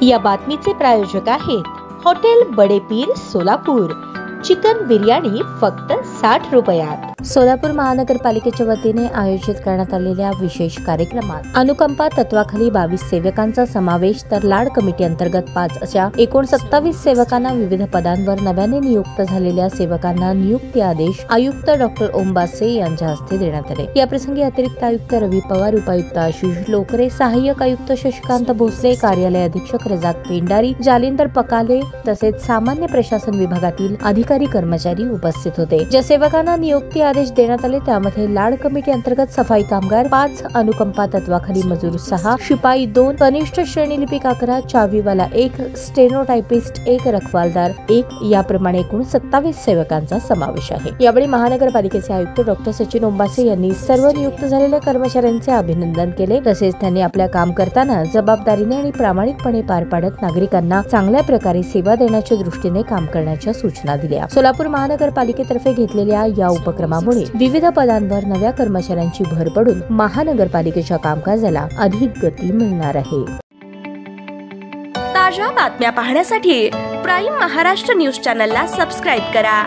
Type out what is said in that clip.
या बातमीचे प्रायोजक आहेत हॉटेल बडेपीर सोलापूर। चिकन बिर्याणी फक्त 60 रुपयात। सोलापूर महानगरपालिकेच्या वतीने आयोजित करण्यात आलेल्या विशेष कार्यक्रमात अनुकंपा तत्वाखाली 22 सेवकांचा समावेश तर लाड कमिटी अंतर्गत 5 अशा एकूण 27 सेवकांना विविध पदांवर नव्याने नियुक्त झालेल्या सेवकांना नियुक्ती आदेश आयुक्त डॉक्टर ओम बासे यांच्या हस्ते देण्यात आले। या प्रसंगी अतिरिक्त आयुक्त रवी पवार, उपायुक्त आशिष लोकरे, सहाय्यक आयुक्त शशिकांत भोसले, कार्यालय अधीक्षक रजाक पेंडारी, जालिंदर पकाले तसेच सामान्य प्रशासन विभागातील अधिकारी कर्मचारी उपस्थित होते। ज्या सेवकांना नियुक्ती आदेश देण्यात आले त्यामध्ये लाड कमिटी अंतर्गत सफाई कामगार 5, अनुकंपा तत्वाखाली मजूर 6, शिपाई 2, कनिष्ठ श्रेणी लिपिक 11, चावीवाला 1, स्टेनोटायपिस्ट 1, रखवालदार 1 याप्रमाणे एकूण 27 सेवकांचा समावेश आहे। यावेळी महानगरपालिकेचे आयुक्त डॉक्टर सचिन ओंबासे यांनी सर्व नियुक्त झालेल्या कर्मचाऱ्यांचे अभिनंदन केले। तसेच त्यांनी आपल्या काम करताना जबाबदारीने आणि प्रामाणिकपणे पार पाडत नागरिकांना चांगल्या प्रकारे सेवा देण्याच्या दृष्टीने काम करण्याच्या सूचना दिल्या। सोलापूर महानगरपालिकेतर्फे घेतलेल्या या उपक्रमामुळे विविध पदांवर नव्या कर्मचाऱ्यांची भर पडून महानगरपालिकेच्या कामकाजाला अधिक गती मिळणार आहे। ताज्या बातम्या पाहण्यासाठी प्राईम महाराष्ट्र न्यूज चॅनलला सबस्क्राईब करा।